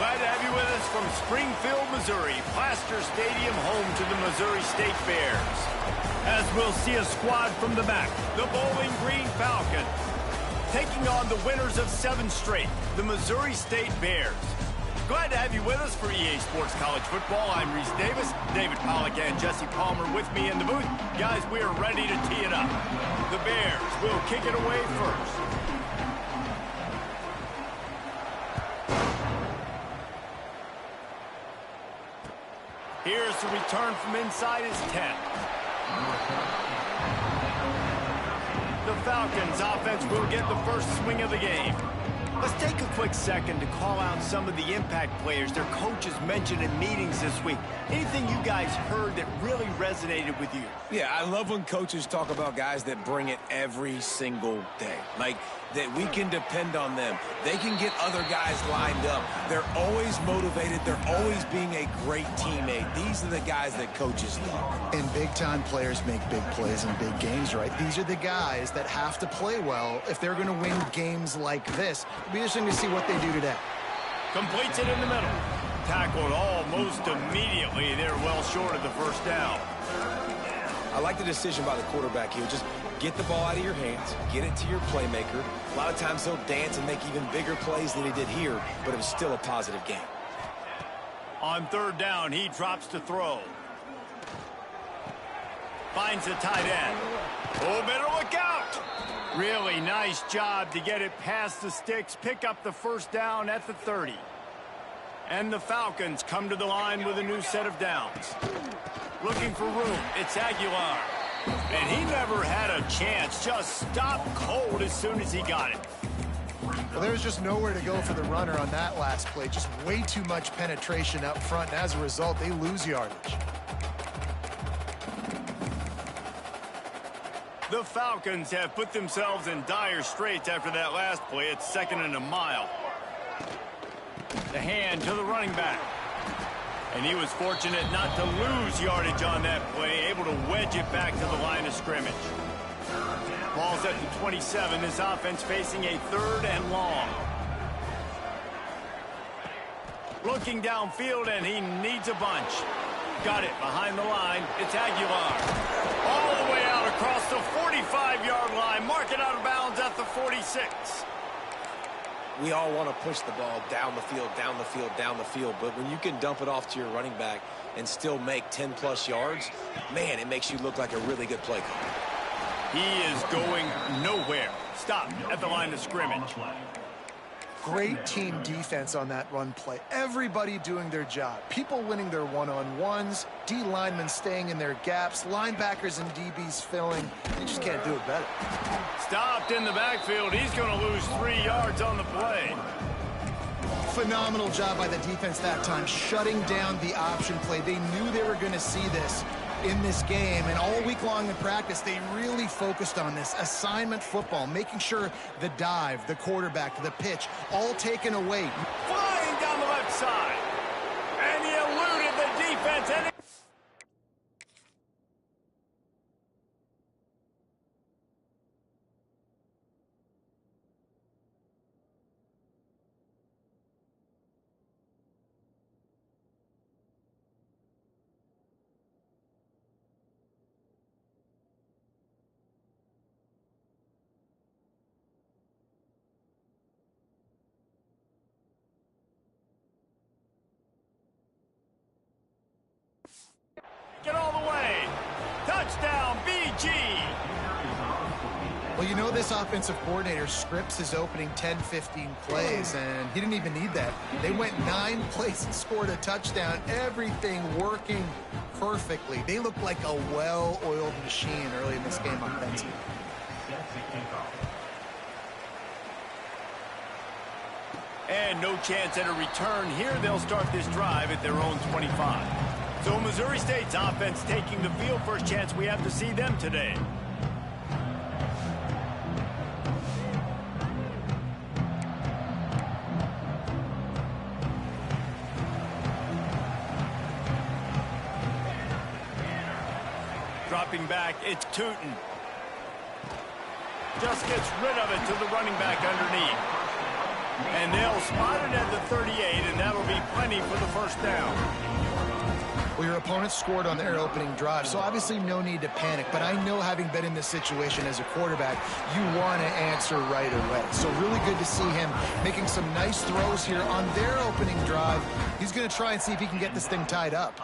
Glad to have you with us from Springfield, Missouri, Plaster Stadium, home to the Missouri State Bears. As we'll see a squad from the back, the Bowling Green Falcons, taking on the winners of 7 straight, the Missouri State Bears. Glad to have you with us for EA Sports College Football. I'm Reese Davis, David Pollack and Jesse Palmer with me in the booth. Guys, we are ready to tee it up. The Bears will kick it away first. Here's the return from inside his 10. The Falcons offense will get the first swing of the game. Let's take a quick second to call out some of the impact players their coaches mentioned in meetings this week. Anything you guys heard that really resonated with you? Yeah, I love when coaches talk about guys that bring it every single day. Like, that we can depend on them. They can get other guys lined up. They're always motivated. They're always being a great teammate. These are the guys that coaches love. And big-time players make big plays in big games, right? These are the guys that have to play well if they're going to win games like this. It'll be interesting to see what they do today. Completes it in the middle. Tackled almost immediately. They're well short of the first down. I like the decision by the quarterback here. Just get the ball out of your hands, get it to your playmaker. A lot of times he'll dance and make even bigger plays than he did here, but it was still a positive game. On third down, he drops to throw. Finds the tight end. Oh, better look out! Really nice job to get it past the sticks, pick up the first down at the 30. And the Falcons come to the line with a new set of downs. Looking for room, it's Aguilar. And he never had a chance, just stopped cold as soon as he got it. Well, there's just nowhere to go for the runner on that last play. Just way too much penetration up front, and as a result, they lose yardage. The Falcons have put themselves in dire straits after that last play. It's 2nd and a mile. The hand to the running back. And he was fortunate not to lose yardage on that play, able to wedge it back to the line of scrimmage. Ball's at the 27. This offense facing a 3rd and long. Looking downfield, and he needs a bunch. Got it behind the line. It's Aguilar. All the way out across the 45-yard line. Mark it out of bounds at the 46. We all want to push the ball down the field, down the field, down the field. But when you can dump it off to your running back and still make 10-plus yards, man, it makes you look like a really good play caller. He is going nowhere. Stop at the line of scrimmage. Great team defense on that run play. Everybody doing their job. People winning their one-on-ones, D linemen staying in their gaps, linebackers and DBs filling. They just can't do it better. Stopped in the backfield. He's going to lose 3 yards on the play. Phenomenal job by the defense that time, shutting down the option play. They knew they were going to see this in this game, and all week long in practice, they really focused on this assignment football, making sure the dive, the quarterback, the pitch, all taken away. Flying down the left side, and he eluded the defense. And get all the way. Touchdown, BG. Well, you know this offensive coordinator scripts his opening 10, 15 plays, and he didn't even need that. They went 9 plays and scored a touchdown. Everything working perfectly. They look like a well-oiled machine early in this game offensively. And no chance at a return here. They'll start this drive at their own 25. So Missouri State's offense taking the field. First chance we have to see them today. Dropping back, it's Tootin. Just gets rid of it to the running back underneath. And they'll spot it at the 38, and that'll be plenty for the first down. Well, your opponent scored on their opening drive, so obviously no need to panic. But I know, having been in this situation as a quarterback, you want to answer right away. So really good to see him making some nice throws here on their opening drive. He's going to try and see if he can get this thing tied up.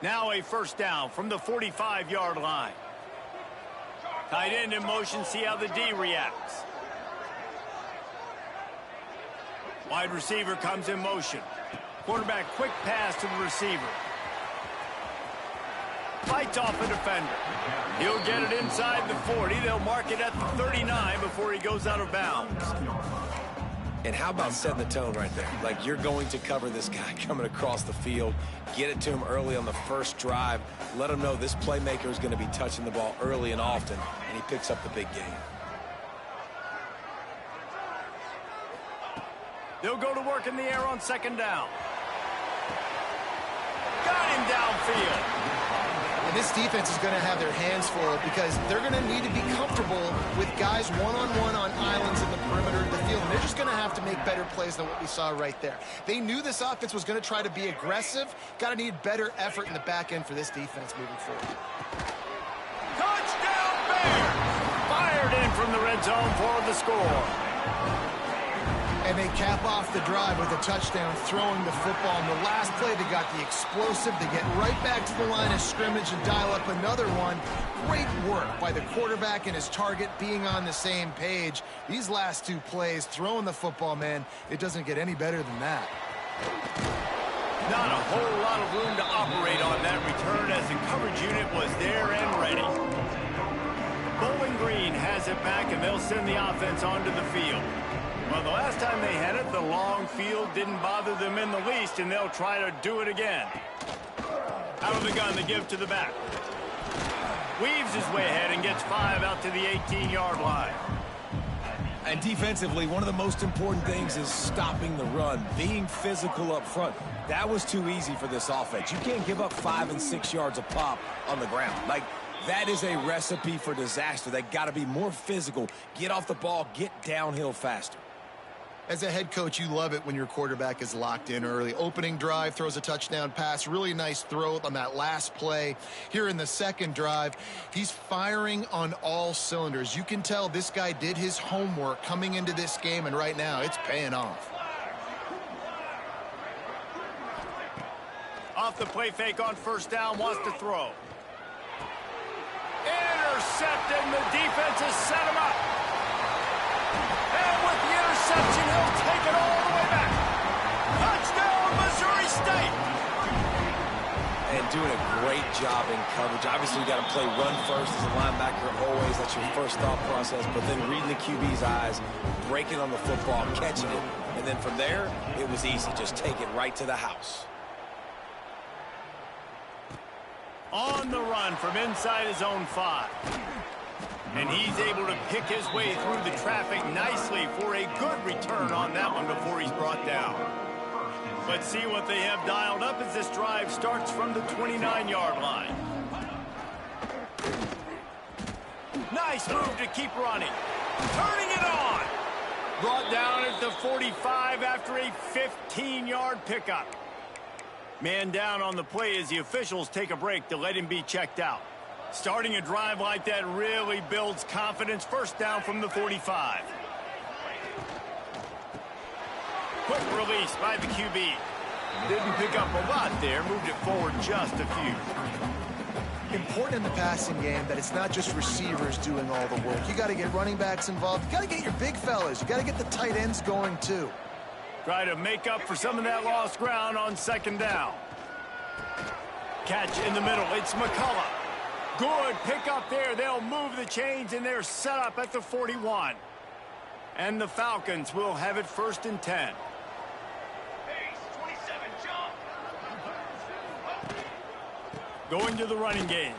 Now a first down from the 45-yard line. Tight end in motion, see how the D reacts. Wide receiver comes in motion. Quarterback quick pass to the receiver. Fights off a defender. He'll get it inside the 40. They'll mark it at the 39 before he goes out of bounds. And how about setting the tone right there? Like, you're going to cover this guy coming across the field. Get it to him early on the first drive. Let him know this playmaker is going to be touching the ball early and often, and he picks up the big game. They'll go to work in the air on second down. Got him downfield. And this defense is going to have their hands full because they're going to need to be comfortable with guys one-on-one on islands in the perimeter of the field. And they're just going to have to make better plays than what we saw right there. They knew this offense was going to try to be aggressive. Got to need better effort in the back end for this defense moving forward. Touchdown Bears! Fired in from the red zone for the score. And they cap off the drive with a touchdown, throwing the football. In the last play, they got the explosive. They get right back to the line of scrimmage and dial up another one. Great work by the quarterback and his target being on the same page. These last two plays, throwing the football, man, it doesn't get any better than that. Not a whole lot of room to operate on that return as the coverage unit was there and ready. Bowling Green has it back, and they'll send the offense onto the field. Well, the last time they had it, the long field didn't bother them in the least, and they'll try to do it again. Out of the gun, they give to the back. Weaves his way ahead and gets 5 out to the 18-yard line. And defensively, one of the most important things is stopping the run, being physical up front. That was too easy for this offense. You can't give up 5 and 6 yards a pop on the ground. Like, that is a recipe for disaster. They got to be more physical, get off the ball, get downhill faster. As a head coach, you love it when your quarterback is locked in early. Opening drive, throws a touchdown pass. Really nice throw on that last play. Here in the second drive, he's firing on all cylinders. You can tell this guy did his homework coming into this game, and right now it's paying off. Off the play fake on first down, wants to throw. Intercepted, and the defense has set him up. And with the interception, he'll take it all the way back. Touchdown, Missouri State! And doing a great job in coverage. Obviously, you got to play run first as a linebacker always. That's your first thought process. But then reading the QB's eyes, breaking on the football, catching it. And then from there, it was easy. Just take it right to the house. On the run from inside his own 5. And he's able to pick his way through the traffic nicely for a good return on that one before he's brought down. Let's see what they have dialed up as this drive starts from the 29-yard line. Nice move to keep running. Turning it on. Brought down at the 45 after a 15-yard pickup. Man down on the play as the officials take a break to let him be checked out. Starting a drive like that really builds confidence. First down from the 45. Quick release by the QB. Didn't pick up a lot there. Moved it forward just a few. Important in the passing game that it's not just receivers doing all the work. You got to get running backs involved. You got to get your big fellas. You got to get the tight ends going too. Try to make up for some of that lost ground on second down. Catch in the middle. It's McCullough. Good pickup there. They'll move the chains, and they're set up at the 41. And the Falcons will have it first and 10. Going to the running game.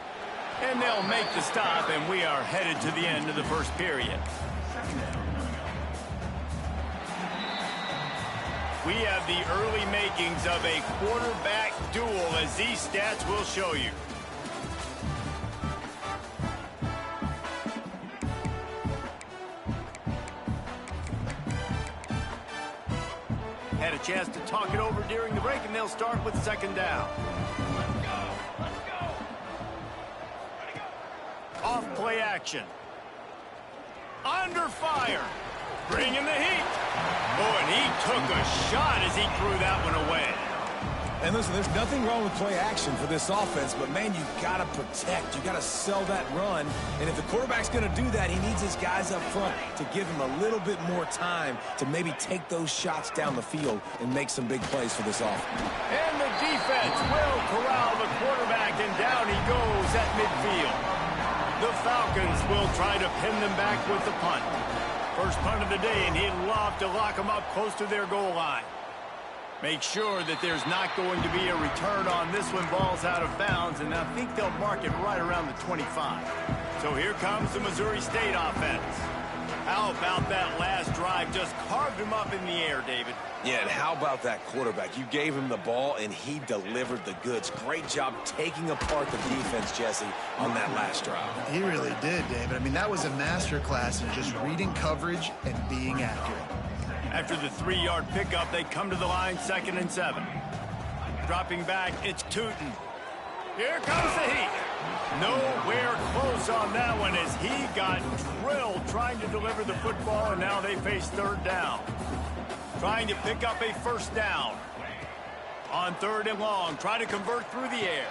And they'll make the stop, and we are headed to the end of the first period. We have the early makings of a quarterback duel, as these stats will show you. had a chance to talk it over during the break, and they'll start with second down. Off play action. Under fire. Bringing the heat. Oh, and he took a shot as he threw that one away. And listen, there's nothing wrong with play action for this offense, but man, you got to protect. You got to sell that run. And if the quarterback's going to do that, he needs his guys up front to give him a little bit more time to maybe take those shots down the field and make some big plays for this offense. And the defense will corral the quarterback, and down he goes at midfield. The Falcons will try to pin them back with the punt. First punt of the day, and he'd love to lock them up close to their goal line. Make sure that there's not going to be a return on this one. Ball's out of bounds, and I think they'll mark it right around the 25. So here comes the Missouri State offense. How about that last drive? Just carved him up in the air, David. Yeah, and how about that quarterback? You gave him the ball, and he delivered the goods. Great job taking apart the defense, Jesse, on that last drive. He really did, David. I mean, that was a masterclass in just reading coverage and being accurate. After the 3-yard pickup, they come to the line, 2nd and 7. Dropping back, it's Tootin. Here comes the heat. Nowhere close on that one as he got drilled trying to deliver the football, and now they face third down. Trying to pick up a first down. On 3rd and long, trying to convert through the air.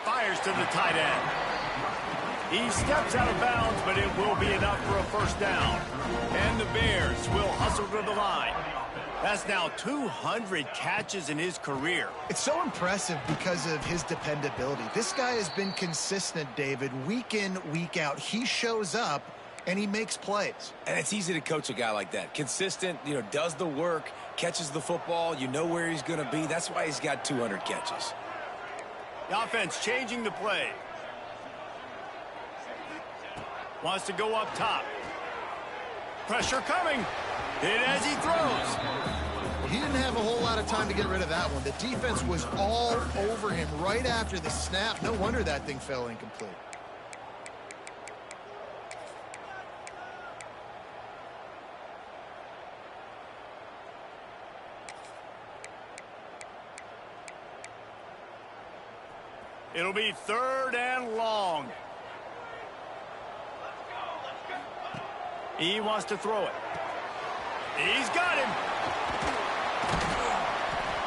Fires to the tight end. He steps out of bounds, but it will be enough for a first down. And the Bears will hustle to the line. That's now 200 catches in his career. It's so impressive because of his dependability. This guy has been consistent, David, week in, week out. He shows up, and he makes plays. And it's easy to coach a guy like that. Consistent, does the work, catches the football, you know where he's going to be. That's why he's got 200 catches. The offense changing the play. Wants to go up top. Pressure coming. Hit as he throws. He didn't have a whole lot of time to get rid of that one. The defense was all over him right after the snap. No wonder that thing fell incomplete. It'll be 3rd and long. He wants to throw it. He's got him.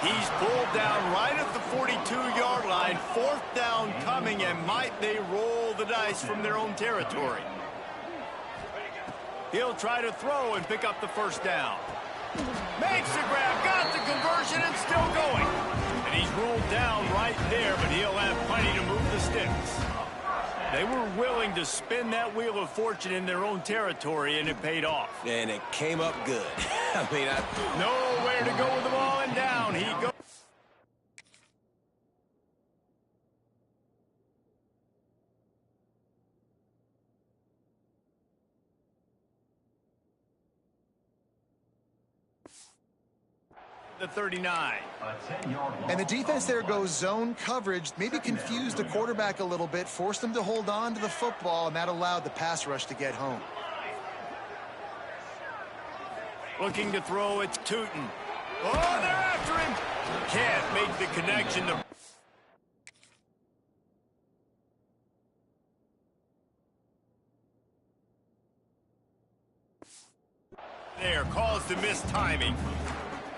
He's pulled down right at the 42-yard line. 4th down coming, and might they roll the dice from their own territory. He'll try to throw and pick up the first down. Makes the grab, got the conversion, and still going. And he's ruled down right there, but he'll have plenty to move the sticks. They were willing to spin that wheel of fortune in their own territory, and it paid off. And it came up good. Nowhere to go with the ball, and down he goes. The 39. And the defense there goes zone coverage, maybe confused the quarterback a little bit, forced him to hold on to the football, and that allowed the pass rush to get home. Looking to throw, it's Tootin. Oh, they're after him. Can't make the connection. There, caused the missed timing.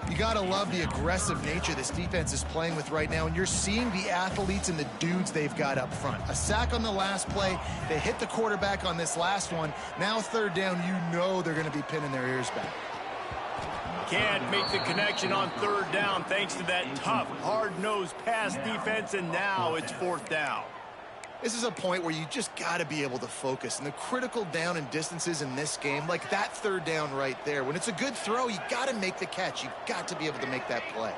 You got to love the aggressive nature this defense is playing with right now, and you're seeing the athletes and the dudes they've got up front. A sack on the last play. They hit the quarterback on this last one. Now 3rd down, you know they're going to be pinning their ears back. Can't make the connection on 3rd down thanks to that tough, hard-nosed pass defense, and now it's 4th down. This is a point where you just got to be able to focus. And the critical down and distances in this game, like that 3rd down right there, when it's a good throw, you got to make the catch. You got to be able to make that play.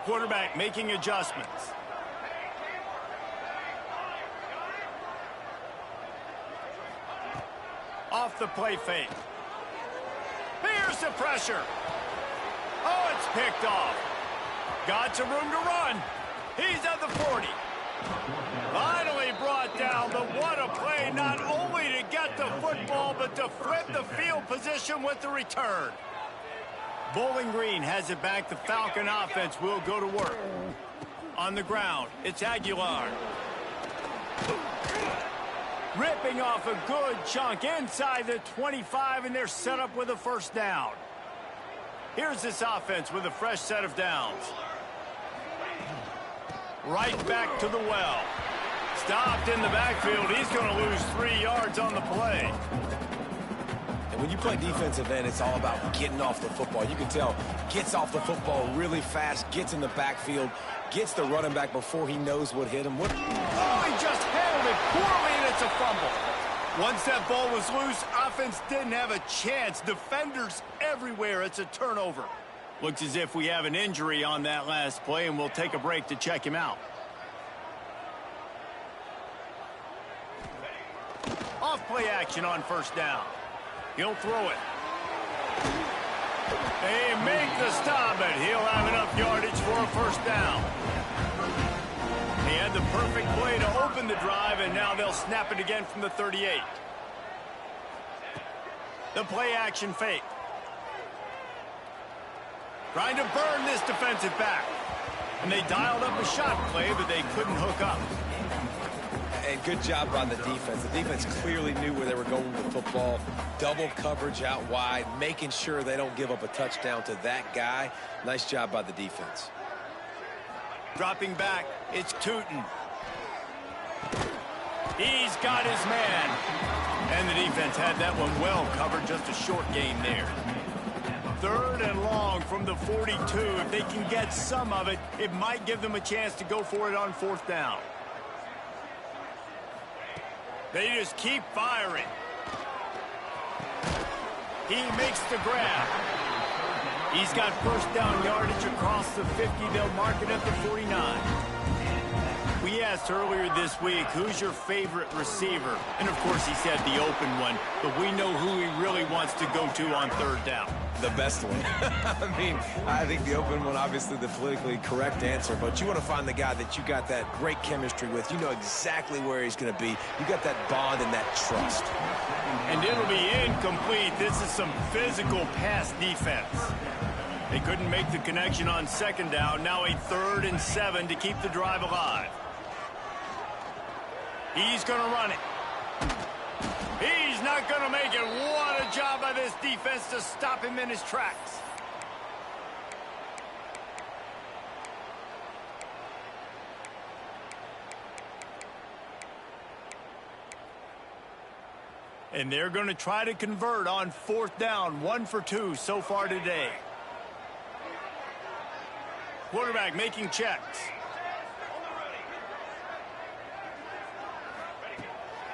Quarterback making adjustments. Off the play fake. Here's the pressure. Oh, it's picked off. Got some room to run. He's at the 40. Finally brought down, but what a play, not only to get the football, but to flip the field position with the return. Bowling Green has it back. The Falcon offense will go to work. On the ground, it's Aguilar. Ripping off a good chunk inside the 25, and they're set up with a first down. Here's this offense with a fresh set of downs. Right back to the well. Stopped in the backfield. He's going to lose 3 yards on the play. And when you play defensive end, it's all about getting off the football. You can tell, gets off the football really fast, gets in the backfield, gets the running back before he knows what hit him. Oh, he just handled it poorly, and it's a fumble. Once that ball was loose, offense didn't have a chance. Defenders everywhere. It's a turnover. Looks as if we have an injury on that last play, and we'll take a break to check him out. Off play action on first down. He'll throw it. They make the stop, and he'll have enough yardage for a first down. He had the perfect play to open the drive, and now they'll snap it again from the 38. The play action fake. Trying to burn this defensive back. And they dialed up a shot play, but they couldn't hook up. And good job by the defense. The defense clearly knew where they were going with the football. Double coverage out wide, making sure they don't give up a touchdown to that guy. Nice job by the defense. Dropping back, it's Tootin. He's got his man. And the defense had that one well covered, just a short gain there. 3rd and long from the 42. If they can get some of it, it might give them a chance to go for it on 4th down. They just keep firing. He makes the grab. He's got first down yardage across the 50. They'll mark it at the 49. We asked earlier this week, who's your favorite receiver? And, of course, he said the open one. But we know who he really wants to go to on 3rd down. The best one. I mean, I think the open one, obviously the politically correct answer, but you want to find the guy that you got that great chemistry with. You know exactly where he's going to be. You got that bond and that trust. And it'll be incomplete. This is some physical pass defense. They couldn't make the connection on 2nd down. Now a 3rd and 7 to keep the drive alive. He's going to run it. He's not going to make it. What a job by this defense to stop him in his tracks. And they're going to try to convert on 4th down. 1 for 2 so far today. Quarterback making checks.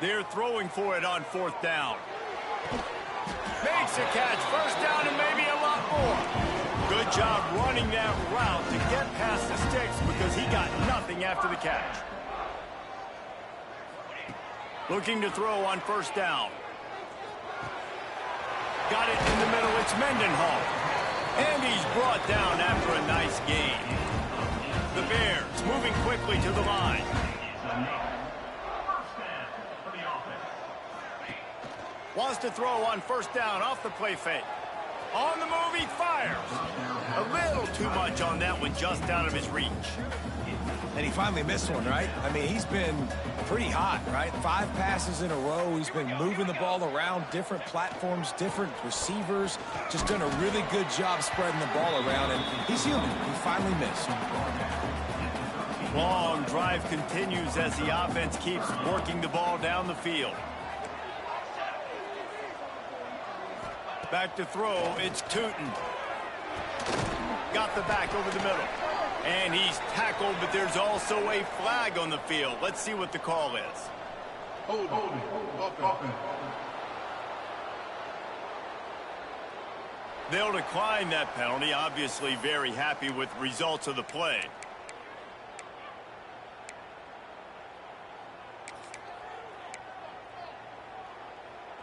They're throwing for it on 4th down. Makes a catch. First down and maybe a lot more. Good job running that route to get past the sticks because he got nothing after the catch. Looking to throw on 1st down. Got it in the middle. It's Mendenhall. And he's brought down after a nice gain. The Bears moving quickly to the line. Wants to throw on 1st down off the play fake. On the move, he fires. A little too much on that one, just out of his reach. And he finally missed one, right? I mean, he's been pretty hot, right? 5 passes in a row. He's been moving the ball around, different platforms, different receivers. Just done a really good job spreading the ball around, and he's human. He finally missed. Long drive continues as the offense keeps working the ball down the field. Back to throw, it's Tootin. Got the back over the middle. And he's tackled, but there's also a flag on the field. Let's see what the call is. Hold. They'll decline that penalty, obviously very happy with the results of the play.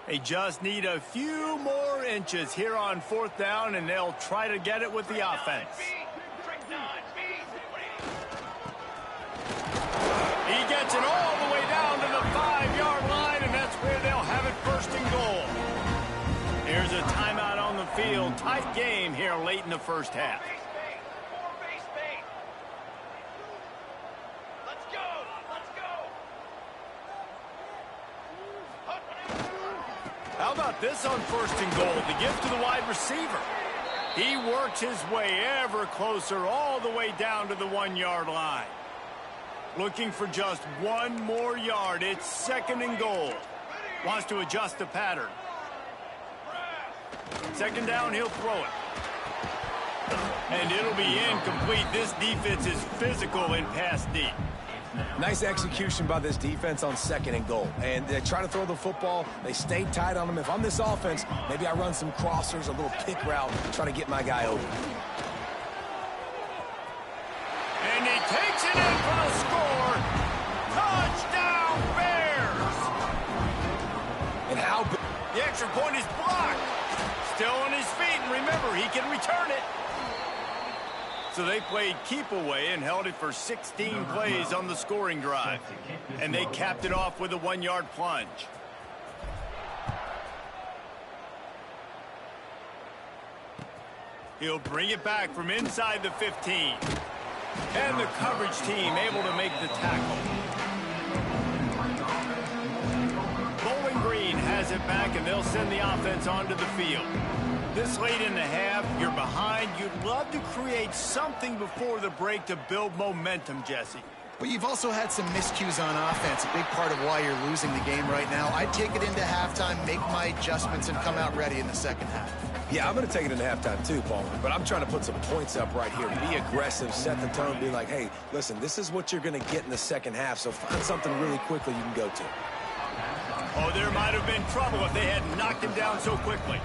They just need a few more inches here on 4th down, and they'll try to get it with the offense. He gets it all the way down to the 5-yard line, and that's where they'll have it 1st and goal. Here's a timeout on the field. Tight game here late in the first half. How about this on 1st and goal? The gift to the wide receiver. He works his way ever closer all the way down to the 1-yard line. Looking for just one more yard. It's 2nd and goal. Wants to adjust the pattern. 2nd down, he'll throw it. And it'll be incomplete. This defense is physical in pass deep. Nice execution by this defense on 2nd and goal. And they try to throw the football. They stay tight on them. If I'm this offense, maybe I run some crossers, a little pick route, try to get my guy open. And he takes it in for a score. Touchdown, Bears! And how... The extra point is blocked. Still on his feet, and remember, he can return it. So they played keep away and held it for 16 plays on the scoring drive. And they capped it off with a 1-yard plunge. He'll bring it back from inside the 15. And the coverage team able to make the tackle. Bowling Green has it back, and they'll send the offense onto the field. This late in the half, you're behind. You'd love to create something before the break to build momentum, Jesse. But you've also had some miscues on offense, a big part of why you're losing the game right now. I'd take it into halftime, make my adjustments, and come out ready in the 2nd half. Yeah, I'm going to take it into halftime too, Paul. But I'm trying to put some points up right here. Be aggressive, set the tone, be like, hey, listen, this is what you're going to get in the 2nd half, so find something really quickly you can go to. Oh, there might have been trouble if they had knocked him down so quickly.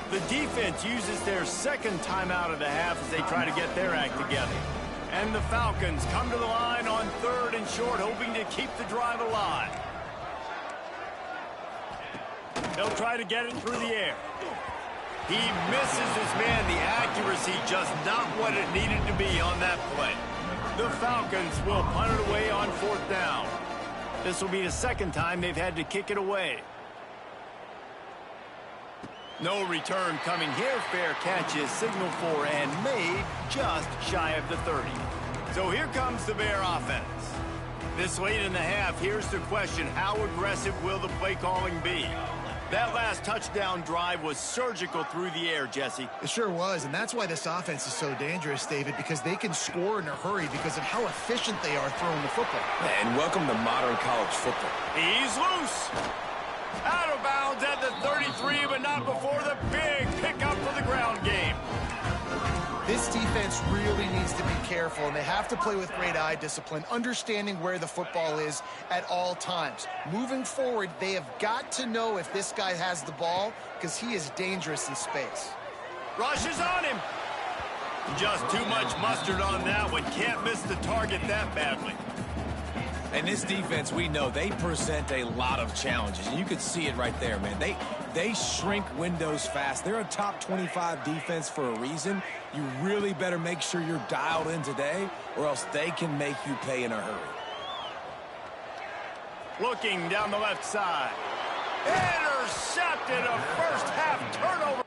The defense uses their 2nd timeout of the half as they try to get their act together. And the Falcons come to the line on 3rd and short, hoping to keep the drive alive. They'll try to get it through the air. He misses his man. The accuracy just not what it needed to be on that play. The Falcons will punt it away on 4th down. This will be the 2nd time they've had to kick it away. No return coming here. Fair catch is signaled for and made just shy of the 30. So here comes the Bear offense. This late in the half, here's the question. How aggressive will the play calling be? That last touchdown drive was surgical through the air, Jesse. It sure was, and that's why this offense is so dangerous, David, because they can score in a hurry because of how efficient they are throwing the football. And welcome to modern college football. He's loose. Out of bounds at the 33, but not before the big pickup for the ground game. This defense really needs to be careful, and they have to play with great eye discipline, understanding where the football is at all times. Moving forward, they have got to know if this guy has the ball, because he is dangerous in space. Rush is on him. Just too much mustard on that one. Can't miss the target that badly. And this defense, we know, they present a lot of challenges. And you could see it right there, man. They shrink windows fast. They're a top 25 defense for a reason. You really better make sure you're dialed in today, or else they can make you pay in a hurry. Looking down the left side. Intercepted, a first half turnover.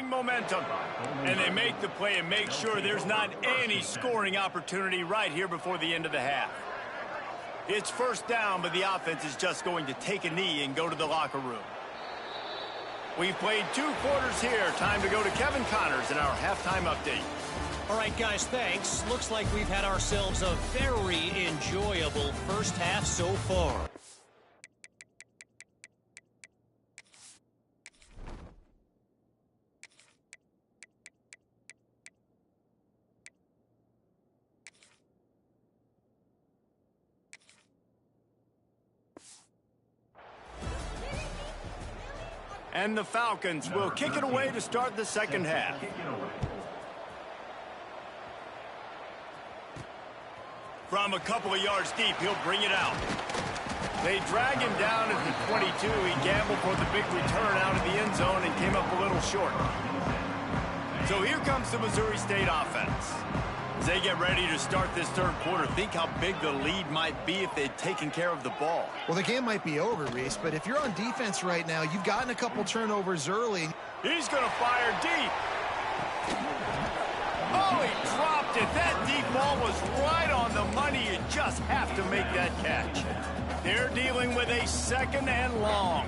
Momentum, and they make the play and make sure there's not any scoring opportunity right here before the end of the half. It's first down, but the offense is just going to take a knee and go to the locker room. We've played 2 quarters here. Time to go to Kevin Connors in our halftime update. All right, guys, thanks. Looks like we've had ourselves a very enjoyable first half so far. And the Falcons will kick it away to start the second half. From a couple of yards deep, he'll bring it out. They drag him down at the 22. He gambled for the big return out of the end zone and came up a little short. So here comes the Missouri State offense. As they get ready to start this third quarter, think how big the lead might be if they'd taken care of the ball. Well, the game might be over, Reese, but if you're on defense right now, you've gotten a couple turnovers early. He's going to fire deep. Oh, he dropped it. That deep ball was right on the money. You just have to make that catch. They're dealing with a 2nd and long.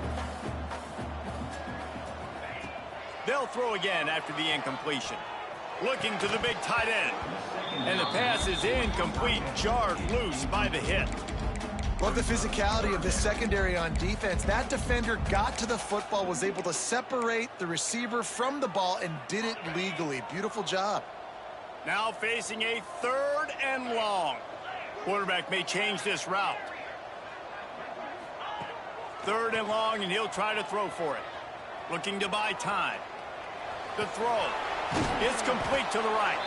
They'll throw again after the incompletion. Looking to the big tight end. And the pass is incomplete, jarred loose by the hit. Love the physicality of this secondary on defense. That defender got to the football, was able to separate the receiver from the ball, and did it legally. Beautiful job. Now facing a 3rd and long. Quarterback may change this route. 3rd and long, and he'll try to throw for it. Looking to buy time. The throw. It's complete to the right.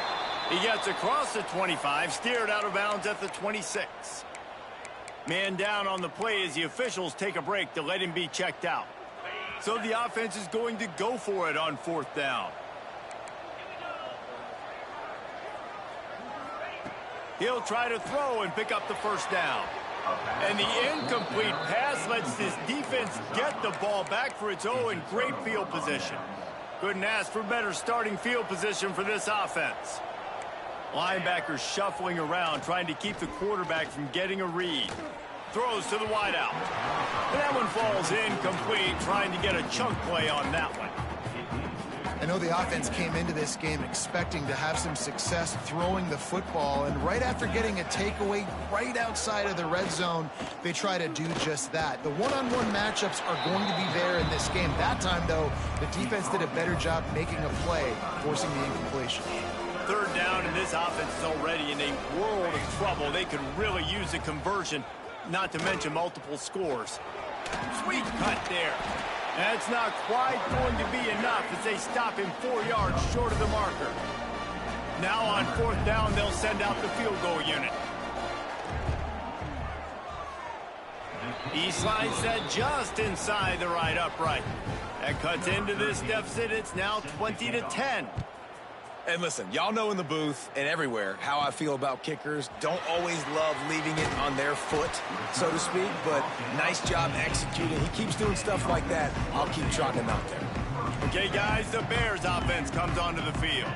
He gets across the 25, steered out of bounds at the 26. Man down on the play as the officials take a break to let him be checked out. So the offense is going to go for it on 4th down. He'll try to throw and pick up the first down. And the incomplete pass lets this defense get the ball back for its own in great field position. Couldn't ask for better starting field position for this offense. Linebackers shuffling around, trying to keep the quarterback from getting a read. Throws to the wideout. And that one falls incomplete, trying to get a chunk play on that one. I know the offense came into this game expecting to have some success throwing the football, and right after getting a takeaway right outside of the red zone, they try to do just that. The one-on-one matchups are going to be there in this game. That time, though, the defense did a better job making a play, forcing the incompletion. 3rd down, and this offense is already in a world of trouble. They could really use a conversion, not to mention multiple scores. Sweet cut there. That's not quite going to be enough as they stop him 4 yards short of the marker. Now on 4th down, they'll send out the field goal unit. He slides that just inside the right upright. That cuts into this deficit. It's now 20-10. And listen, y'all know in the booth and everywhere how I feel about kickers. Don't always love leaving it on their foot, so to speak, but nice job executing. He keeps doing stuff like that. I'll keep trotting him out there. Okay, guys, the Bears offense comes onto the field.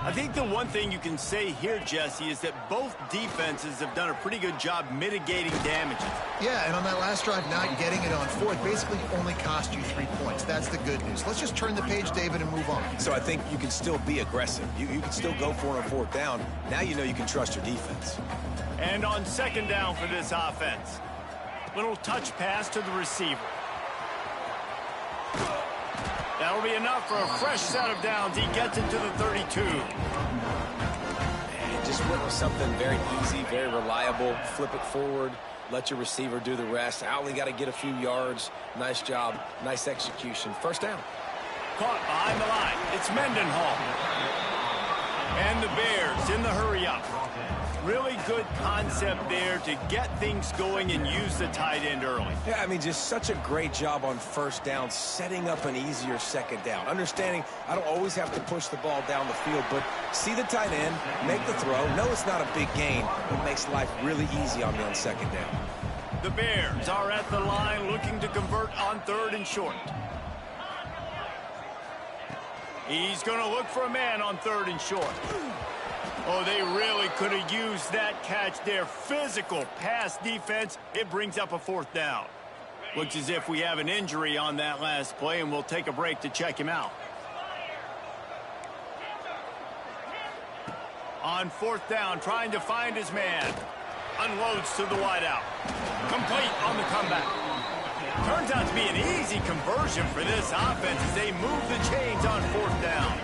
I think the one thing you can say here, Jesse, is that both defenses have done a pretty good job mitigating damages. Yeah, and on that last drive, not getting it on 4th basically only cost you 3 points. That's the good news. Let's just turn the page, David, and move on. So I think you can still be aggressive. You can still go for it on 4th down. Now you know you can trust your defense. And on 2nd down for this offense, little touch pass to the receiver. That'll be enough for a fresh set of downs. He gets it to the 32. And just went with something very easy, very reliable. Flip it forward. Let your receiver do the rest. I only got to get a few yards. Nice job. Nice execution. 1st down. Caught behind the line. It's Mendenhall. And the Bears in the hurry up. Really good concept there to get things going and use the tight end early. Yeah, I mean, just such a great job on 1st down, setting up an easier 2nd down. Understanding I don't always have to push the ball down the field, but see the tight end, make the throw. No, it's not a big gain, but makes life really easy on me on 2nd down. The Bears are at the line looking to convert on 3rd and short. He's going to look for a man on 3rd and short. Oh, they really could have used that catch there. Physical pass defense. It brings up a 4th down. Looks as if we have an injury on that last play, and we'll take a break to check him out. On fourth down, trying to find his man. Unloads to the wideout. Complete on the comeback. Turns out to be an easy conversion for this offense as they move the chains on fourth down.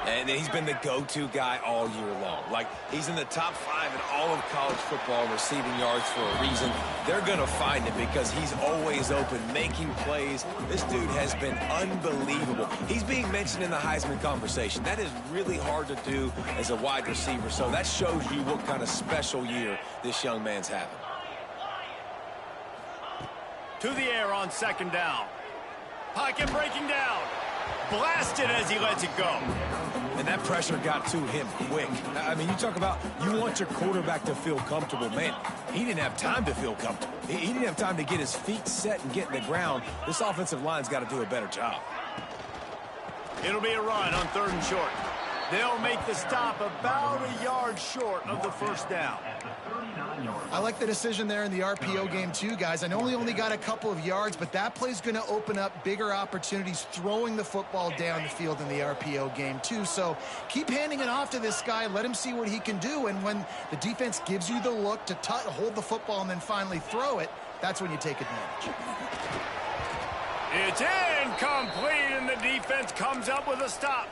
And he's been the go-to guy all year long. Like, he's in the top 5 in all of college football receiving yards for a reason. They're going to find him because he's always open, making plays. This dude has been unbelievable. He's being mentioned in the Heisman conversation. That is really hard to do as a wide receiver, so that shows you what kind of special year this young man's having. To the air on second down. Pocket breaking down. Blasted as he lets it go. And that pressure got to him quick. I mean, you talk about you want your quarterback to feel comfortable. Man, he didn't have time to feel comfortable. He didn't have time to get his feet set and get in the ground. This offensive line's got to do a better job. It'll be a run on third and short. They'll make the stop about a yard short of the first down. I like the decision there in the RPO game too, guys. I know he only got a couple of yards, but that play's going to open up bigger opportunities throwing the football down the field in the RPO game too. So keep handing it off to this guy. Let him see what he can do. And when the defense gives you the look to hold the football and then finally throw it, that's when you take advantage. It's incomplete, and the defense comes up with a stop.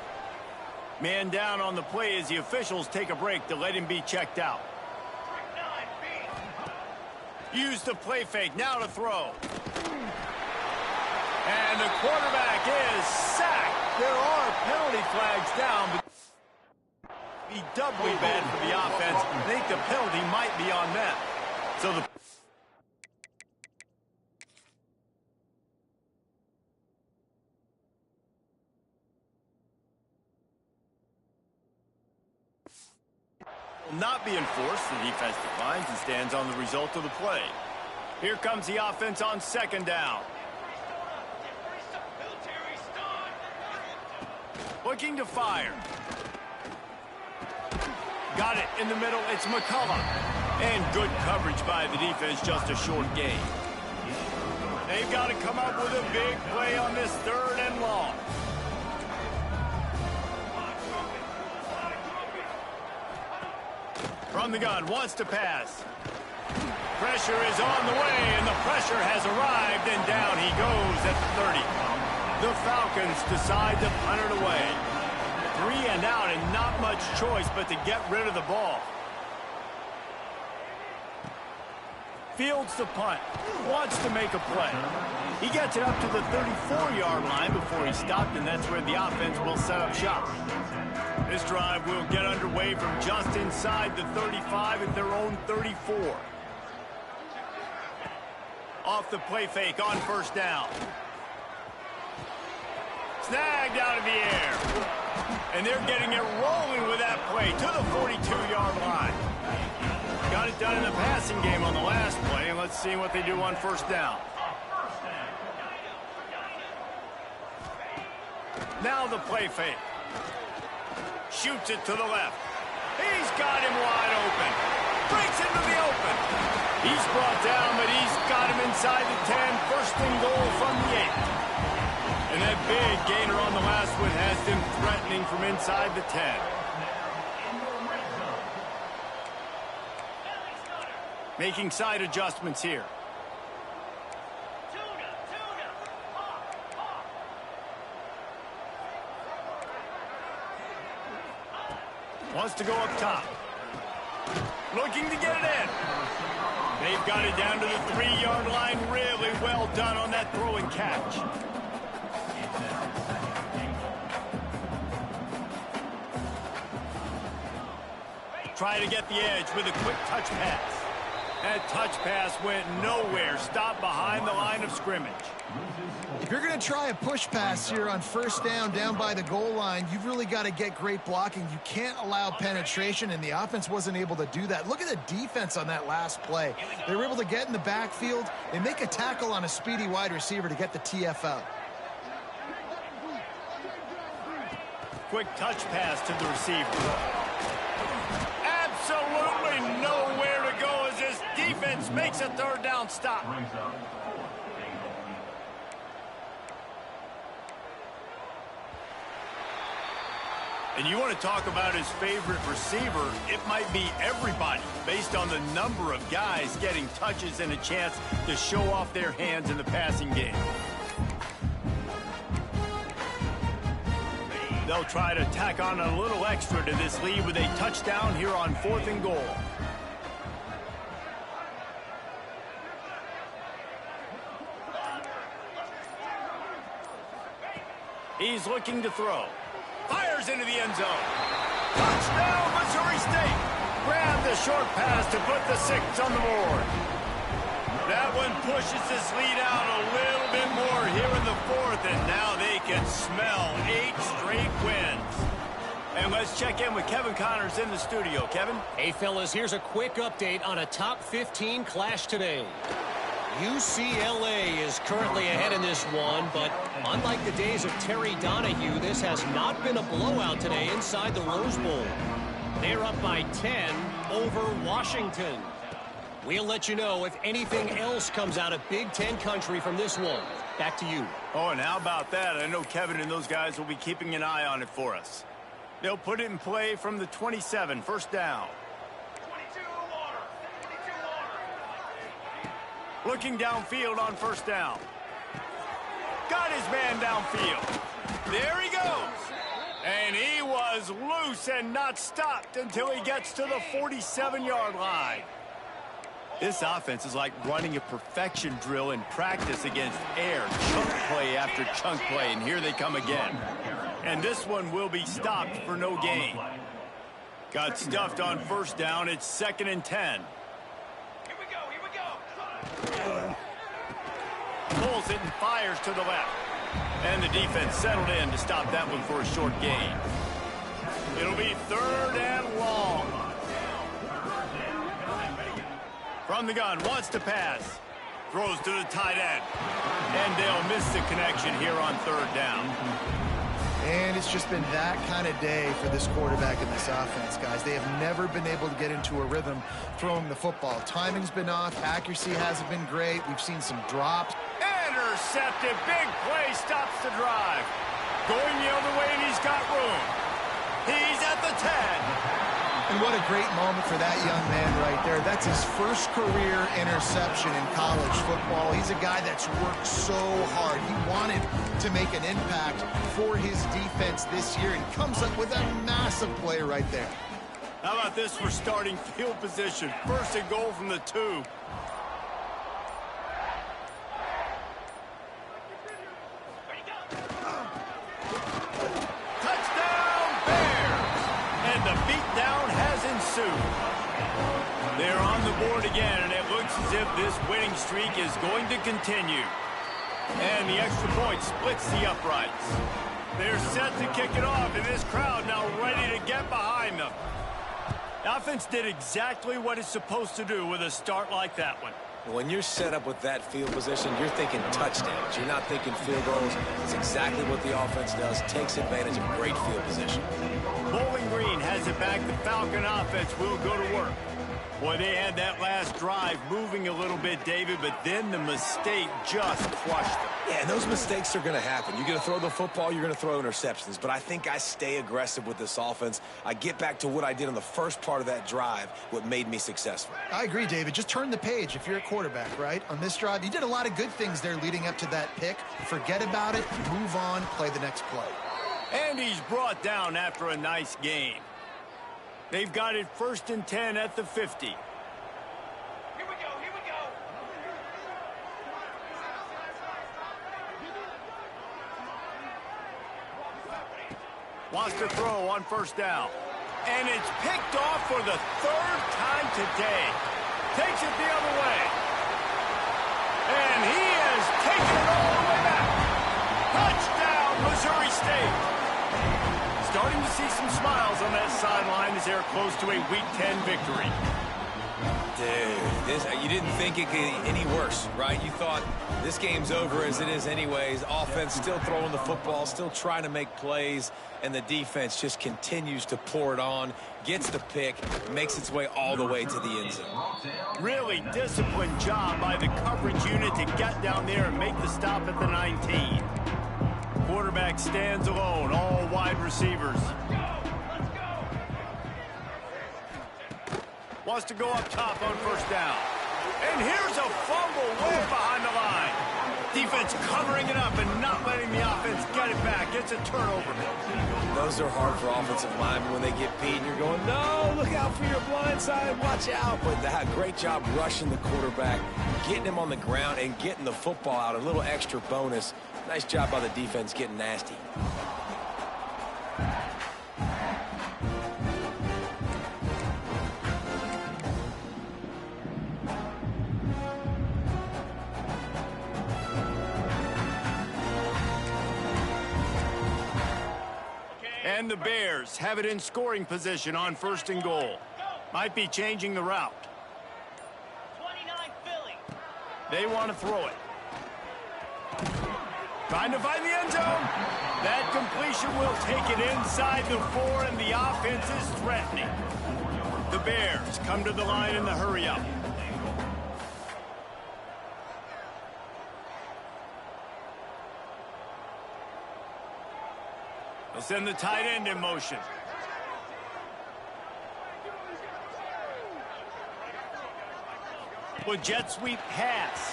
Man down on the play as the officials take a break to let him be checked out. Use the play fake, now to throw. And the quarterback is sacked. There are penalty flags down, but be doubly bad for the offense. I think the penalty might be on them. So the will not be enforced. The defense declines and stands on the result of the play. Here comes the offense on second down. Looking to fire. Got it in the middle. It's McCullough. And good coverage by the defense, just a short gain. They've got to come up with a big play on this third and long. From the gun, wants to pass. Pressure is on the way, and the pressure has arrived, and down he goes at the 30. The Falcons decide to punt it away. 3 and out, and not much choice but to get rid of the ball. Fields the punt, wants to make a play. He gets it up to the 34-yard line before he stopped, and that's where the offense will set up shop. This drive will get underway from just inside the 35 at their own 34. Off the play fake on first down. Snagged out of the air. And they're getting it rolling with that play to the 42-yard line. Got it done in the passing game on the last play, and let's see what they do on first down. Now the play fake. Shoots it to the left. He's got him wide open. Breaks into the open. He's brought down, but he's got him inside the 10. First and goal from the 8. And that big gainer on the last one has them threatening from inside the 10. Making side adjustments here. Wants to go up top. Looking to get it in. They've got it down to the 3-yard line. Really well done on that throw and catch. Try to get the edge with a quick touch pass. That touch pass went nowhere. Stopped behind the line of scrimmage. If you're going to try a push pass here on first down by the goal line, you've really got to get great blocking. You can't allow penetration, and the offense wasn't able to do that. Look at the defense on that last play. They were able to get in the backfield. They make a tackle on a speedy wide receiver to get the TFL. Quick touch pass to the receiver. Absolutely nowhere to go as this defense makes a third down stop. And you want to talk about his favorite receiver, it might be everybody, based on the number of guys getting touches and a chance to show off their hands in the passing game. They'll try to tack on a little extra to this lead with a touchdown here on 4th and goal. He's looking to throw. Fires into the end zone. Touchdown, Missouri State. Grab the short pass to put the 6 on the board. That one pushes this lead out a little bit more here in the 4th, and now they can smell 8 straight wins. And let's check in with Kevin Connors in the studio. Kevin? Hey, fellas, here's a quick update on a top 15 clash today. UCLA is currently ahead in this one, but unlike the days of Terry Donahue, this has not been a blowout today inside the Rose Bowl. They're up by 10 over Washington. We'll let you know if anything else comes out of Big Ten country from this one. Back to you. Oh, and how about that? I know Kevin and those guys will be keeping an eye on it for us. They'll put it in play from the 27, 1st down. Looking downfield on 1st down. Got his man downfield. There he goes. And he was loose and not stopped until he gets to the 47-yard line. This offense is like running a perfection drill in practice against air. Chunk play after chunk play, and here they come again. And this one will be stopped for no gain. Got stuffed on 1st down. It's 2nd and 10. Pulls it and fires to the left. And the defense settled in to stop that one for a short gain. It'll be 3rd and long. From the gun, wants to pass. Throws to the tight end. And they'll miss the connection here on 3rd down. And it's just been that kind of day for this quarterback and this offense, guys. They have never been able to get into a rhythm throwing the football. Timing's been off. Accuracy hasn't been great. We've seen some drops. Intercepted. Big play stops the drive. Going the other way, and he's got room. He's at the 10. And what a great moment for that young man right there. That's his first career interception in college football. He's a guy that's worked so hard. He wanted to make an impact for his defense this year and comes up with a massive play right there. How about this for starting field position? 1st and goal from the 2. They're on the board again, and it looks as if this winning streak is going to continue. And the extra point splits the uprights. They're set to kick it off, and this crowd now ready to get behind them. The offense did exactly what it's supposed to do with a start like that one. When you're set up with that field position, you're thinking touchdowns. You're not thinking field goals. It's exactly what the offense does. Takes advantage of great field position. Bowling Green has it back. The Falcon offense will go to work. Boy, they had that last drive moving a little bit, David, but then the mistake just crushed them. Yeah, and those mistakes are going to happen. You're going to throw the football, you're going to throw interceptions. But I think I stay aggressive with this offense. I get back to what I did on the first part of that drive, what made me successful. I agree, David. Just turn the page if you're a quarterback, right? On this drive, you did a lot of good things there leading up to that pick. Forget about it, move on, play the next play. And he's brought down after a nice gain. They've got it 1st and 10 at the 50. Here we go. Wants to throw on 1st down. And it's picked off for the 3rd time today. Takes it the other way. And he has taken it all the way back. Touchdown, Missouri State. Starting to see some smiles on that sideline as they're close to a Week 10 victory. Dude, you didn't think it could get any worse, right? You thought this game's over as it is anyways. Offense still throwing the football, still trying to make plays, and the defense just continues to pour it on, gets the pick, makes its way all the way to the end zone. Really disciplined job by the coverage unit to get down there and make the stop at the 19. Quarterback stands alone, all wide receivers. Wants to go up top on first down. And here's a fumble way behind the line. Defense covering it up and not letting the offense get it back. It's a turnover. Those are hard for offensive linemen when they get beat and you're going, no, look out for your blind side, watch out. But great job rushing the quarterback, getting him on the ground and getting the football out. A little extra bonus. Nice job by the defense getting nasty. And the Bears have it in scoring position on first and goal. Might be changing the route. 29 Philly. They want to throw it. Trying to find the end zone. That completion will take it inside the 4, and the offense is threatening. The Bears come to the line in the hurry-up. They'll send the tight end in motion. With jet sweep pass.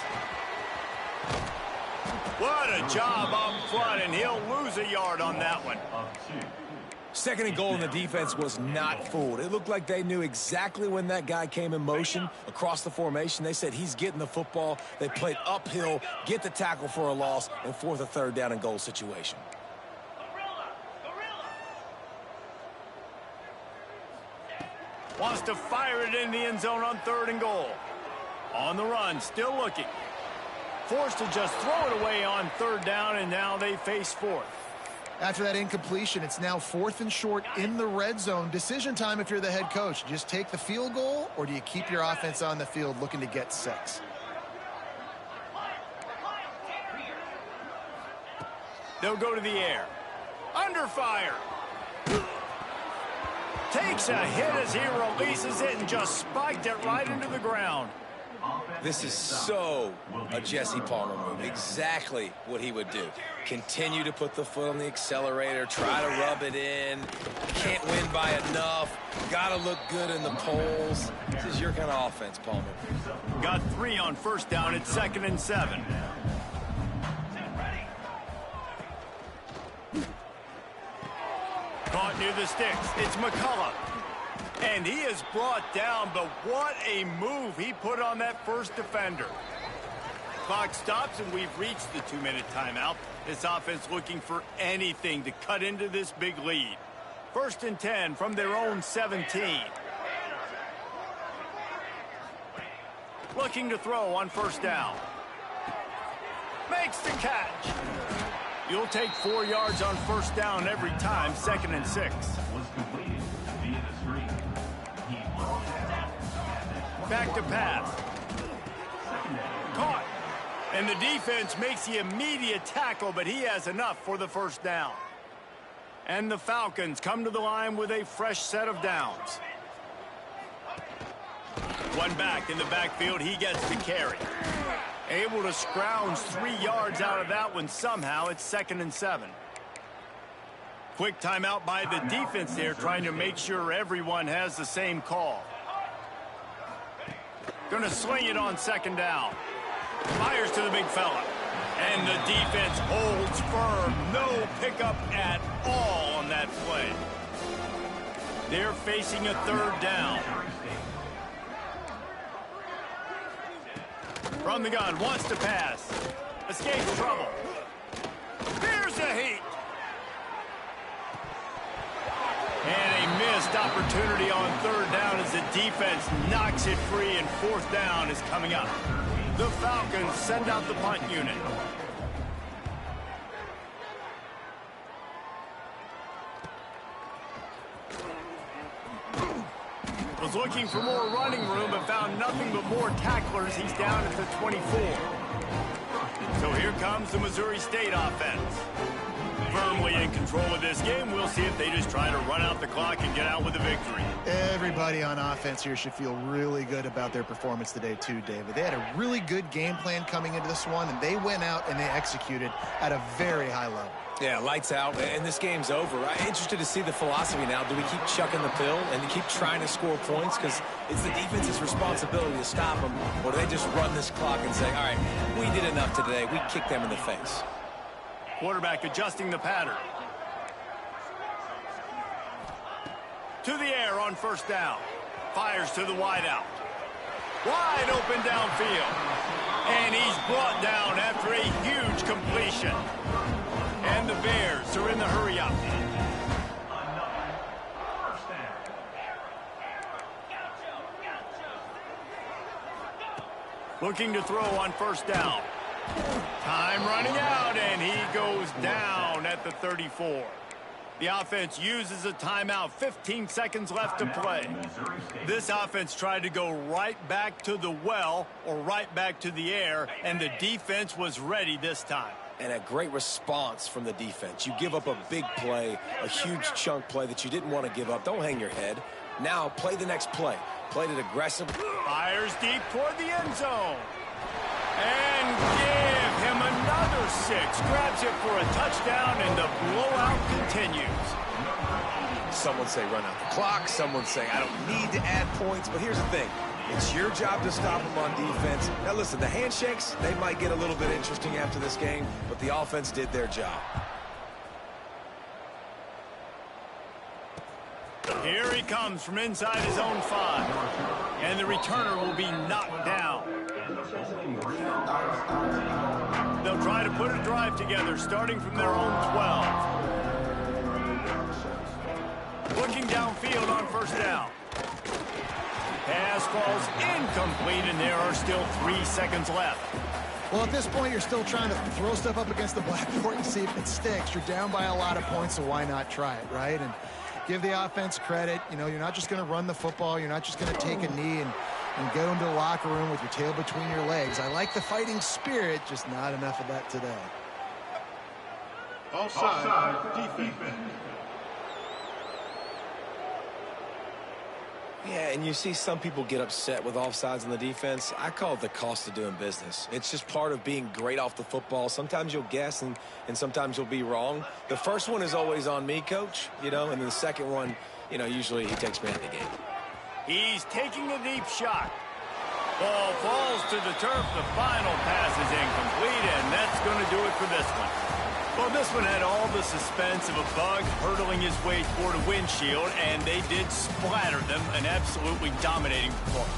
What a job up front, and he'll lose a yard on that one. Second and goal, and the defense was not fooled. It looked like they knew exactly when that guy came in motion across the formation. They said he's getting the football. They played uphill, get the tackle for a loss, and force a third down and goal situation. Wants to fire it in the end zone on third and goal. On the run, still looking. Forced to just throw it away on third down, and now they face fourth. After that incompletion, it's now 4th and short in the red zone. Decision time if you're the head coach. Just take the field goal, or do you keep your offense on the field looking to get 6? They'll go to the air. Under fire. Takes a hit as he releases it and just spiked it right into the ground. This is so a Jesse Palmer move. Exactly what he would do. Continue to put the foot on the accelerator, try to rub it in. Can't win by enough. Got to look good in the polls. This is your kind of offense, Palmer. Got 3 on first down at 2nd and 7. Caught near the sticks. It's McCullough. And he is brought down, but what a move he put on that first defender. Clock stops, and we've reached the 2-minute timeout. This offense looking for anything to cut into this big lead. 1st and 10 from their own 17. Looking to throw on first down. Makes the catch. You'll take 4 yards on first down every time, 2nd and 6. Back to pass. Caught. And the defense makes the immediate tackle, but he has enough for the first down. And the Falcons come to the line with a fresh set of downs. One back in the backfield, he gets the carry. Able to scrounge 3 yards out of that one somehow. It's 2nd and 7. Quick timeout by the defense there, trying to make sure everyone has the same call. Going to sling it on 2nd down. Fires to the big fella. And the defense holds firm. No pickup at all on that play. They're facing a 3rd down. From the gun, wants to pass. Escapes trouble. Here's the heat. And a missed opportunity on 3rd down as the defense knocks it free, and 4th down is coming up. The Falcons send out the punt unit. Was looking for more running room, but found nothing but more tacklers. He's down at the 24. So here comes the Missouri State offense. Firmly in control of this game. We'll see if they just try to run out the clock and get out with a victory. Everybody on offense here should feel really good about their performance today too, David. They had a really good game plan coming into this one, and they went out and they executed at a very high level. Yeah, lights out, and this game's over. I'm interested to see the philosophy now. Do we keep chucking the pill and keep trying to score points? Because it's the defense's responsibility to stop them. Or do they just run this clock and say, all right, we did enough today. We kicked them in the face. Quarterback adjusting the pattern. To the air on first down. Fires to the wideout. Wide open downfield. And he's brought down after a huge completion. And the Bears are in the hurry-up. Looking to throw on first down. Time running out, and he goes down at the 34. The offense uses a timeout. 15 seconds left to play. This offense tried to go right back to the well or right back to the air, and the defense was ready this time. And a great response from the defense. You give up a big play, a huge chunk play that you didn't want to give up. Don't hang your head. Now play the next play. Play it aggressive. Fires deep toward the end zone. And give him another 6. Grabs it for a touchdown, and the blowout continues. Some would say run out the clock. Some would say I don't need to add points. But here's the thing. It's your job to stop them on defense. Now, listen, the handshakes, they might get a little bit interesting after this game, but the offense did their job. Here he comes from inside his own 5. And the returner will be knocked down. They'll try to put a drive together, starting from their own 12. Looking downfield on first down. Pass falls incomplete, and there are still 3 seconds left. Well, at this point, you're still trying to throw stuff up against the blackboard and see if it sticks. You're down by a lot of points, so why not try it, right? And give the offense credit. You know, you're not just going to run the football. You're not just going to take a knee and go into the locker room with your tail between your legs. I like the fighting spirit, just not enough of that today. Offside, defense. Yeah, and you see some people get upset with offsides on the defense. I call it the cost of doing business. It's just part of being great off the football. Sometimes you'll guess, and sometimes you'll be wrong. The first one is always on me, Coach, and then the second one, usually he takes me out of the game. He's taking a deep shot. Ball falls to the turf. The final pass is incomplete, and that's going to do it for this one. Well, this one had all the suspense of a bug hurtling his way toward a windshield, and they did splatter them. An absolutely dominating performance.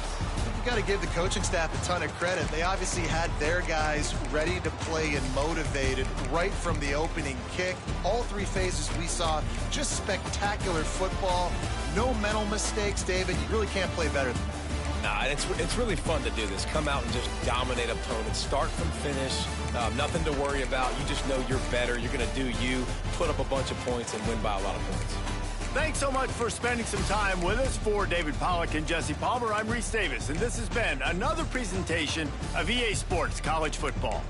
You've got to give the coaching staff a ton of credit. They obviously had their guys ready to play and motivated right from the opening kick. All 3 phases we saw, just spectacular football. No mental mistakes, David. You really can't play better than that. Nah, it's really fun to do this. Come out and just dominate opponents. Start from finish. Nothing to worry about. You just know you're better. You're going to do you, put up a bunch of points, and win by a lot of points. Thanks so much for spending some time with us. For David Pollack and Jesse Palmer, I'm Reese Davis, and this has been another presentation of EA Sports College Football.